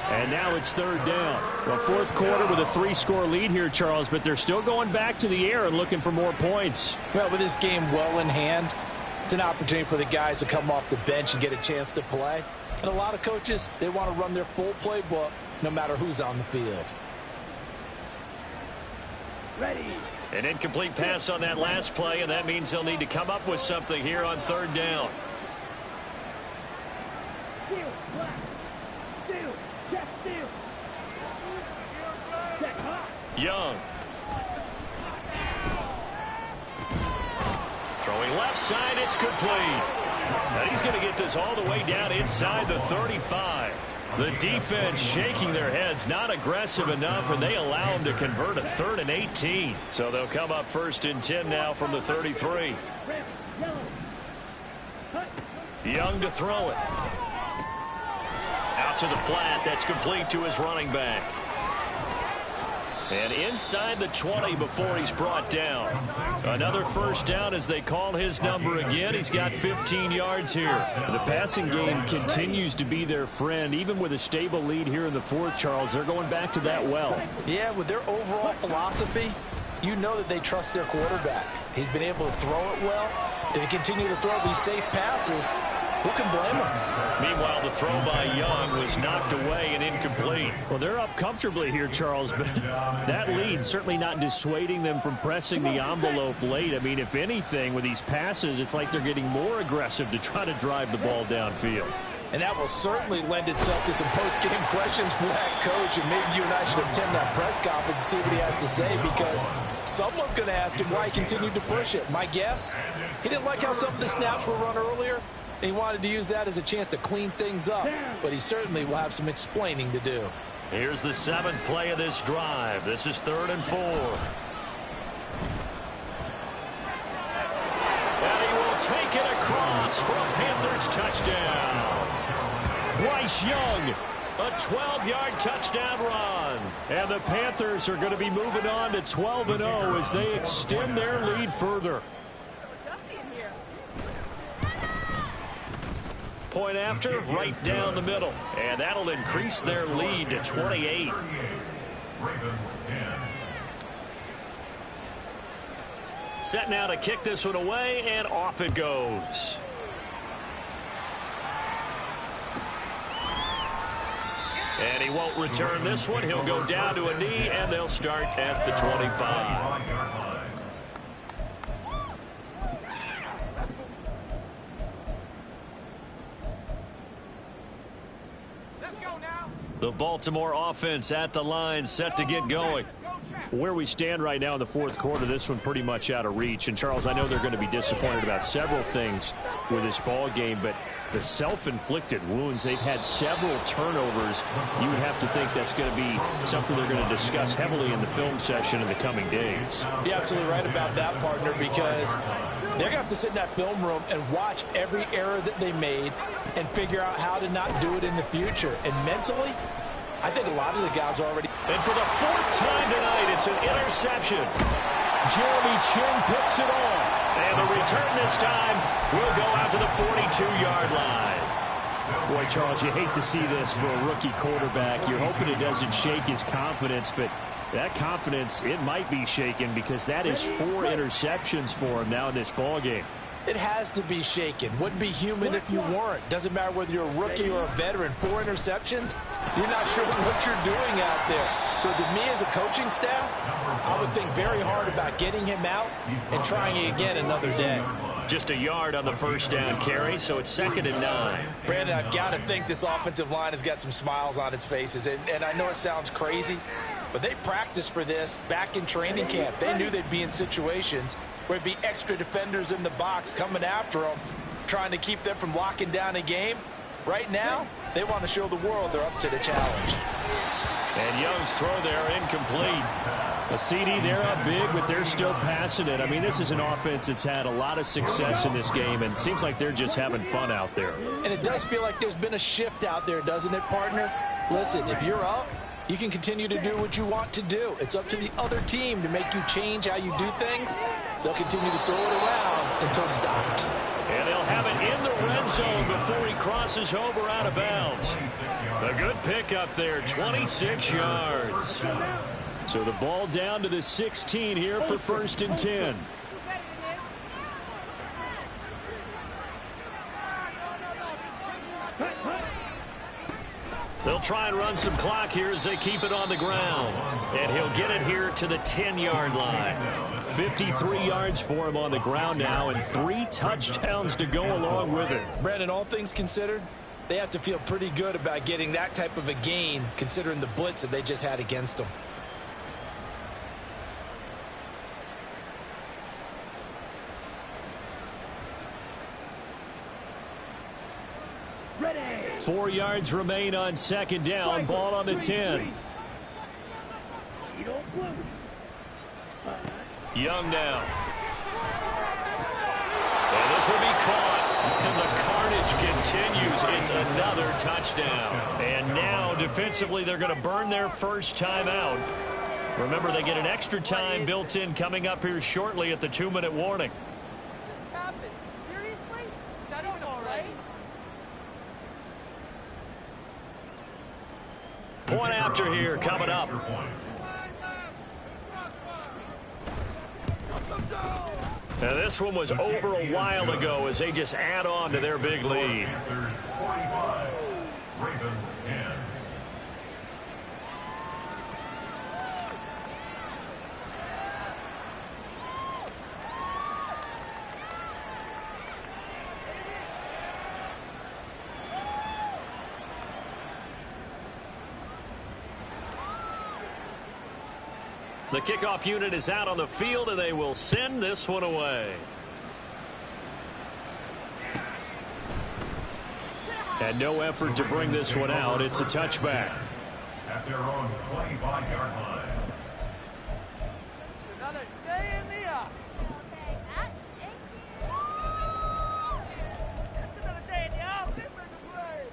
And now it's third down. Well, fourth quarter with a 3-score lead here, Charles, but they're still going back to the air and looking for more points.
Well, with this game well in hand, it's an opportunity for the guys to come off the bench and get a chance to play. And a lot of coaches, they want to run their full playbook no matter who's on the field.
Ready.
An incomplete pass on that last play, and that means they'll need to come up with something here on third down.
Steal. Black. Steal. Check steal. Check hot.
Young. Throwing left side, it's complete. And he's going to get this all the way down inside the 35. The defense shaking their heads, not aggressive enough, and they allow him to convert a 3rd and 18. So they'll come up 1st and 10 now from the 33.
Red. Yellow. Hut.
Young to throw it. Out to the flat. That's complete to his running back. And inside the 20 before he's brought down. Another first down as they call his number again. He's got 15 yards here. The passing game continues to be their friend. Even with a stable lead here in the fourth, Charles, they're going back to that well.
Yeah, with their overall philosophy, you know that they trust their quarterback. He's been able to throw it well. They continue to throw these safe passes. Who can blame them?
Meanwhile, the throw by Young was knocked away and incomplete. Well, they're up comfortably here, Charles, but that lead certainly not dissuading them from pressing the envelope late. I mean, if anything, with these passes, it's like they're getting more aggressive to try to drive the ball downfield.
And that will certainly lend itself to some post-game questions for that coach, and maybe you and I should attend that press conference and see what he has to say, because someone's going to ask him why he continued to push it. My guess, he didn't like how some of the snaps were run earlier. He wanted to use that as a chance to clean things up, but he certainly will have some explaining to do.
Here's the 7th play of this drive. This is 3rd and 4. And he will take it across for a Panthers touchdown. Bryce Young, a 12-yard touchdown run. And the Panthers are going to be moving on to 12-0 as they extend their lead further. Point after, right down the middle. And that'll increase their lead to 28. Set now to kick this one away, and off it goes. And he won't return this one. He'll go down to a knee, and they'll start at the 25. The Baltimore offense at the line, set to get going. Where we stand right now in the fourth quarter, this one pretty much out of reach. And, Charles, I know they're going to be disappointed about several things with this ball game, but the self-inflicted wounds, they've had several turnovers. You would have to think that's going to be something they're going to discuss heavily in the film session in the coming days.
You're absolutely right about that, partner, because they're going to have to sit in that film room and watch every error that they made and figure out how to not do it in the future. And mentally, I think a lot of the guys are already.
And for the 4th time tonight, it's an interception. Jeremy Chin picks it off. And the return this time will go out to the 42-yard line. Boy, Charles, you hate to see this for a rookie quarterback. You're hoping it doesn't shake his confidence, but that confidence, it might be shaken because that is 4 interceptions for him now in this ballgame.
It has to be shaken. Wouldn't be human if you weren't. Doesn't matter whether you're a rookie or a veteran. 4 interceptions, you're not sure what you're doing out there. So to me as a coaching staff, I would think very hard about getting him out and trying it again another day.
Just a yard on the first down carry, so it's 2nd and 9.
Brandon, I've got to think this offensive line has got some smiles on its faces. And I know it sounds crazy, but they practiced for this back in training camp. They knew they'd be in situations where it'd be extra defenders in the box coming after them, trying to keep them from locking down a game. Right now, they want to show the world they're up to the challenge.
And Young's throw there incomplete. A CD, they're up big, but they're still passing it. I mean, this is an offense that's had a lot of success in this game, and it seems like they're just having fun out there.
And it does feel like there's been a shift out there, doesn't it, partner? Listen, if you're up, you can continue to do what you want to do. It's up to the other team to make you change how you do things. They'll continue to throw it around until stopped.
And they'll have it in the red zone before he crosses over out of bounds. A good pickup there, 26 yards. So the ball down to the 16 here for 1st and 10. They'll try and run some clock here as they keep it on the ground. And he'll get it here to the 10-yard line. 53 yards for him on the ground now, and 3 touchdowns to go along with it.
Brandon, all things considered, they have to feel pretty good about getting that type of a gain, considering the blitz that they just had against them.
Ready.
4 yards remain on 2nd down. Ball on the 10. Young now. And this will be caught. And the carnage continues. It's another touchdown. And now, defensively, they're going to burn their first time out. Remember, they get an extra time built in coming up here shortly at the 2-minute warning.
What just happened? Seriously? Is that even a play?
Point after here coming up. Now this one was over a while ago as they just add on to their big lead.
Panthers 45, Ravens 10.
The kickoff unit is out on the field, and they will send this one away. And no effort to bring this one out. It's a touchback.
At their own 25-yard line.
Another day in the office. That's another day in the office. I can play.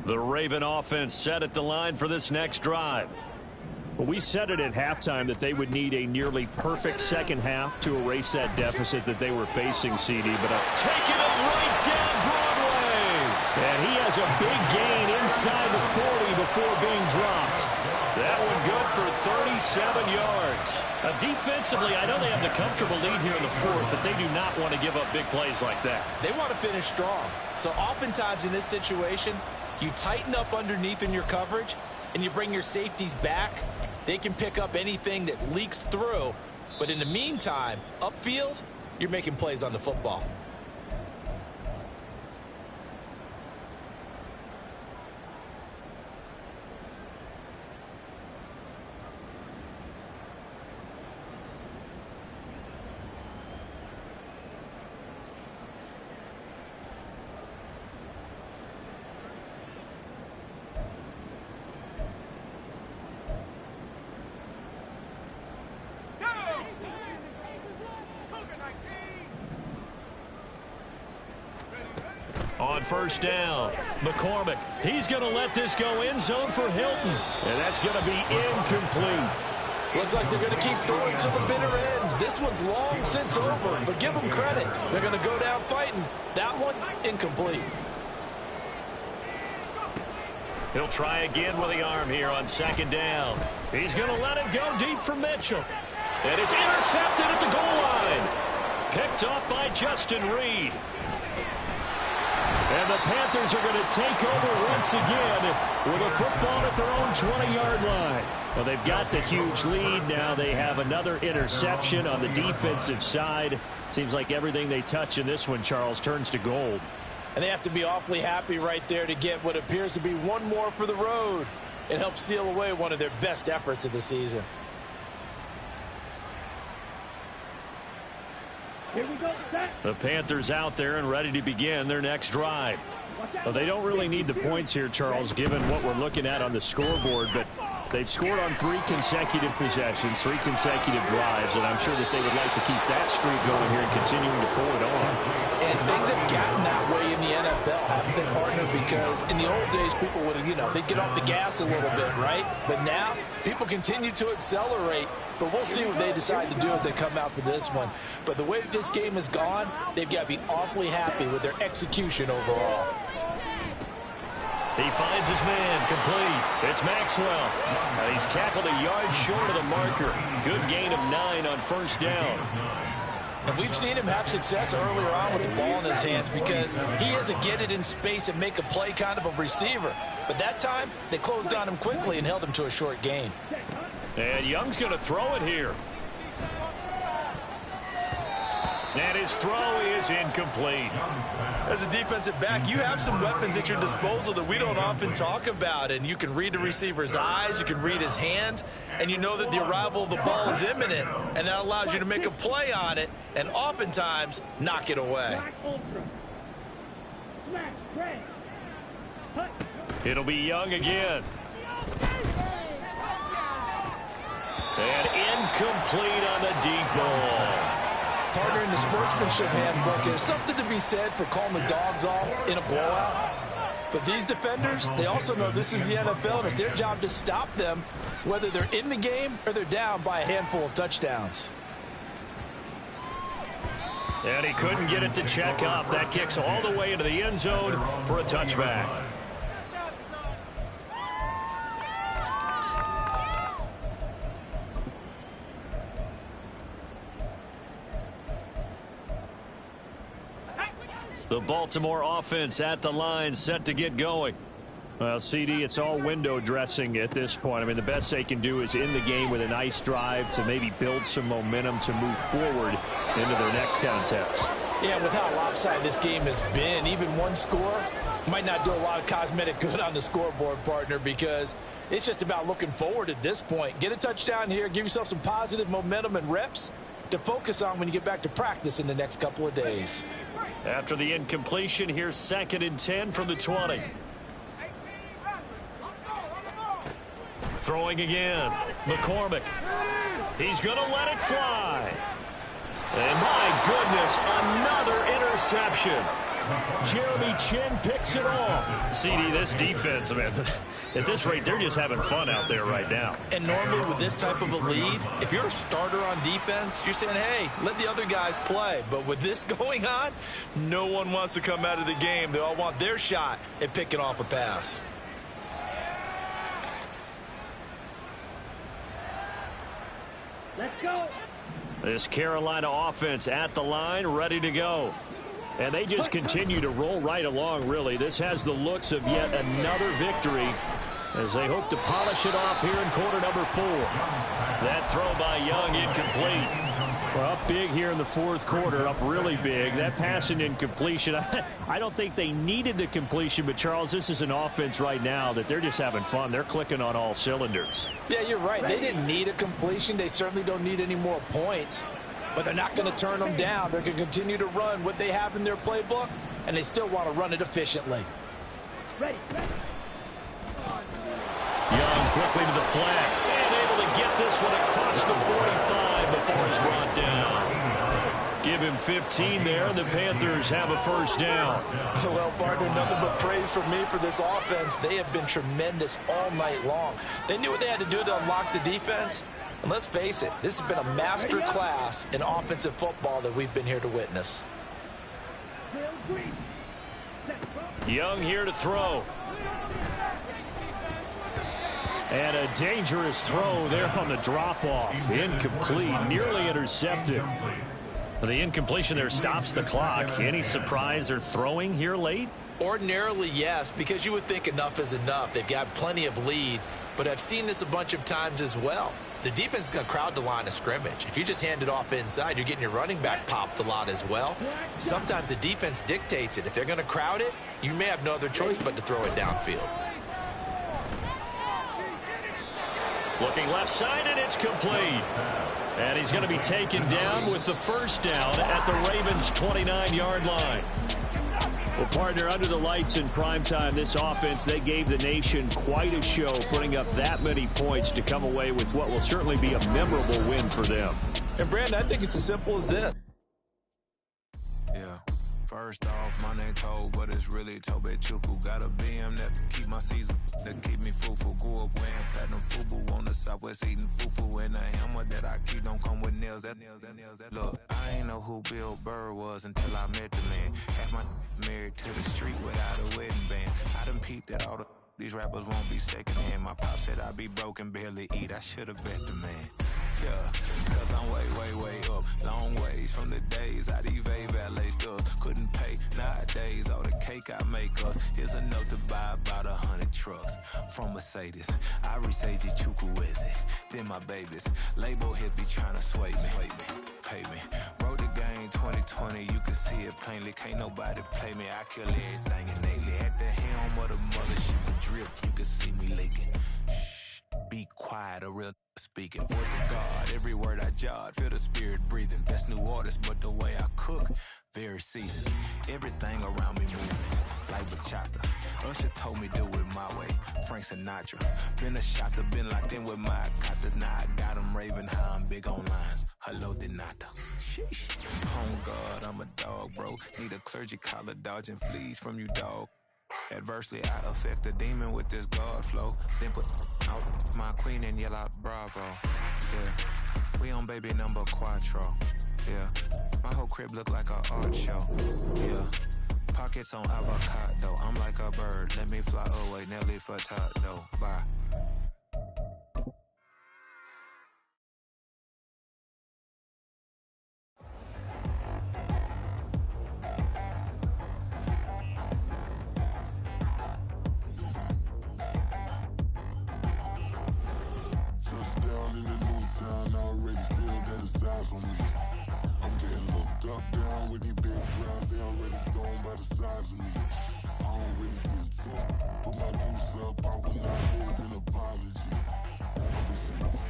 The Raven offense set at the line for this next drive. Well, we said it at halftime that they would need a nearly perfect second half to erase that deficit that they were facing, CD. But taking it right down Broadway. And he has a big gain inside the 40 before being dropped. That one good for 37 yards. Defensively, I know they have the comfortable lead here in the 4th, but they do not want to give up big plays like that.
They want to finish strong. So oftentimes in this situation, you tighten up underneath in your coverage, and you bring your safeties back. They can pick up anything that leaks through. But in the meantime, upfield, you're making plays on the football.
On 1st down, McCormick. He's going to let this go end zone for Hilton. And that's going to be incomplete.
Looks like they're going to keep throwing to the bitter end. This one's long since over, but give them credit. They're going to go down fighting. That one, incomplete.
He'll try again with the arm here on 2nd down. He's going to let it go deep for Mitchell. And it's intercepted at the goal line. Picked off by Justin Reed. And the Panthers are going to take over once again with a football at their own 20-yard line. Well, they've got the huge lead. Now they have another interception on the defensive side. Seems like everything they touch in this one, Charles, turns to gold.
And they have to be awfully happy right there to get what appears to be one more for the road. It helps seal away one of their best efforts of the season.
Here we go, set.
The Panthers out there and ready to begin their next drive. Well, they don't really need the points here, Charles, given what we're looking at on the scoreboard, but They've scored on 3 consecutive possessions, 3 consecutive drives, and I'm sure that they would like to keep that streak going here and continuing to pull it on.
And things have gotten that way in the NFL, haven't they, partner? Because in the old days, people would, they'd get off the gas a little bit, right? But now, people continue to accelerate. But we'll see what they decide to do as they come out for this one. But the way this game has gone, they've got to be awfully happy with their execution overall.
He finds his man, complete. It's Maxwell. He's tackled a yard short of the marker. Good gain of 9 on first down.
And we've seen him have success earlier on with the ball in his hands because he is a get it in space and make a play kind of a receiver. But that time, they closed on him quickly and held him to a short gain.
And Young's going to throw it here. And his throw is incomplete.
As a defensive back, you have some weapons at your disposal that we don't often talk about. And you can read the receiver's eyes, you can read his hands, and you know that the arrival of the ball is imminent. And that allows you to make a play on it and oftentimes knock it away.
It'll be Young again. And incomplete on the deep ball.
Partner, in the sportsmanship handbook, there's something to be said for calling the dogs off in a blowout. But these defenders, they also know this is the NFL, and it's their job to stop them, whether they're in the game or they're down by a handful of touchdowns.
And he couldn't get it to check up. That kicks all the way into the end zone for a touchback. The Baltimore offense at the line, set to get going. Well, CD, it's all window dressing at this point. I mean, the best they can do is in the game with a nice drive to maybe build some momentum to move forward into their next contest.
Yeah, with how lopsided this game has been, even one score might not do a lot of cosmetic good on the scoreboard, partner, because it's just about looking forward at this point. Get a touchdown here, give yourself some positive momentum and reps to focus on when you get back to practice in the next couple of days.
After the incompletion, here's 2nd and 10 from the 20. Throwing again. McCormick. He's going to let it fly. And my goodness, another interception. Jeremy Chin picks it off. CD, this defense, man, at this rate, they're just having fun out there right now.
And normally with this type of a lead, if you're a starter on defense, you're saying, hey, let the other guys play. But with this going on, no one wants to come out of the game. They all want their shot at picking off a pass.
Let's go.
This Carolina offense at the line, ready to go. And they just continue to roll right along, really. This has the looks of yet another victory as they hope to polish it off here in quarter number 4. That throw by Young incomplete. Well, up big here in the 4th quarter, up really big. That pass and incompletion, I don't think they needed the completion, but Charles, this is an offense right now that they're just having fun. They're clicking on all cylinders.
Yeah, you're right. They didn't need a completion. They certainly don't need any more points. But they're not going to turn them down. They're going to continue to run what they have in their playbook, and they still want to run it efficiently.
Ready.
Young quickly to the flat, and able to get this one across the 45 before he's brought down. Give him 15 there, and the Panthers have a first down.
Well, partner, nothing but praise from me for this offense. They have been tremendous all night long. They knew what they had to do to unlock the defense. And let's face it, this has been a master class in offensive football that we've been here to witness.
Young here to throw. And a dangerous throw there on the drop-off. Incomplete, nearly intercepted. The incompletion there stops the clock. Any surprise they're throwing here late?
Ordinarily, yes, because you would think enough is enough. They've got plenty of lead, but I've seen this a bunch of times as well. The defense is going to crowd the line of scrimmage. If you just hand it off inside, you're getting your running back popped a lot as well. Sometimes the defense dictates it. If they're going to crowd it, you may have no other choice but to throw it downfield.
Looking left side, and it's complete. And he's going to be taken down with the first down at the Ravens' 29-yard line. Well, partner, under the lights in primetime, this offense, they gave the nation quite a show, putting up that many points to come away with what will certainly be a memorable win for them.
And, Brandon, I think it's as simple as this.
Yeah. First off, my name Toad, but it's really Tobe Chuku. Got a BM that keep my season, that keep me fufu. Grew up wearing platinum fubu on the southwest eating fufu. And a hammer that I keep don't come with nails. Look, I ain't know who Bill Burr was until I met the man. Half my married to the street without a wedding band. I done peeped that all these rappers won't be secondhand. My pop said I'd be broke and barely eat. I should've bet the man. Yeah, cause I'm way up. Long ways from the days I evade valet stores. Couldn't pay nowadays. All the cake I make us is enough to buy about 100 trucks. From Mercedes, I resage Chukwueze. Then my babies, label hit be trying to sway me. Pay me. Wrote the game 2020, you can see it plainly. Can't nobody play me. I kill everything innately. At the helm of the mothership, the drip, you can see me leaking. Shh, be quiet, a real speaking. Voice of God, every word I jot. Feel the spirit breathing. Best new artist, but the way I cook, very seasoned. Everything around me moving, like bachata. Usher told me do it my way. Frank Sinatra. Been a shotter, been locked in with my cotters. Now I got them raving how I'm big on lines. Hello, Denata. Sheesh. Home God, I'm a dog, bro. Need a clergy collar, dodging fleas from you, dog. Adversely, I affect the demon with this God flow. Then put out my queen and yell out bravo. Yeah, we on baby number quattro. Yeah, my whole crib look like a art show. Yeah, pockets on avocado. I'm like a bird. Let me fly away, Nelly Furtado. Bye.
Touchdown in the new town, I already feel that it's eyes on me. I'm getting looked up, down with these big crowds, they already gone by the size of me. I don't really get took, put my deuce up, I will not have an apology.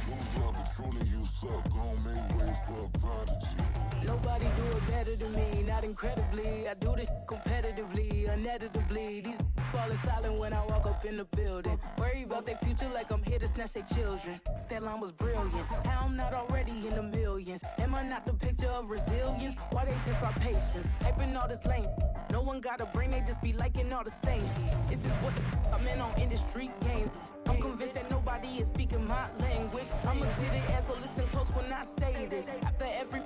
Lose love, but truly you suck, gon' make way for a prodigy.
Nobody do it better than me, not incredibly. I do this competitively, uneditably. These falling silent when I walk up in the building. Worry about their future like I'm here to snatch their children. That line was brilliant. How I'm not already in the millions? Am I not the picture of resilience? Why they test my patience? Hyping all this lame. No one got a brain, they just be liking all the same. Is this what the I'm in on industry games? I'm convinced that nobody is speaking my language. I'm a good ass, so listen close when I say this. After every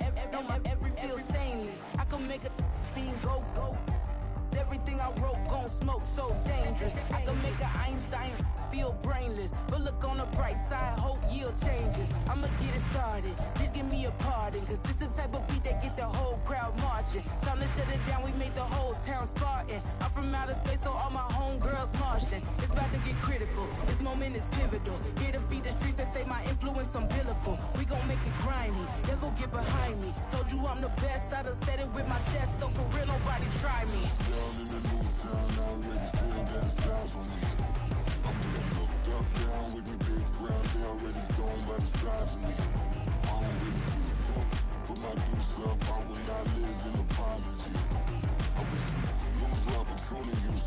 feel stainless. I can make a fiend go. Everything I wrote gon' smoke, so dangerous. I can make an Einstein feel brainless. But look on the bright side, hope yield changes. I'ma get it started, please give me a pardon. Cause this the type of beat that get the whole crowd marching. Time to shut it down, we made the whole town Spartan. I'm from outer space, so all my homegirls Martian. It's about to get critical, this moment is pivotal. Here to feed the streets that say my influence umbilical. We gon' make it grimy, they'll go get behind me. Told you I'm the best, I done said it with my chest. So for real, nobody try me.
Down in the new town, I already feel that it's eyes on me.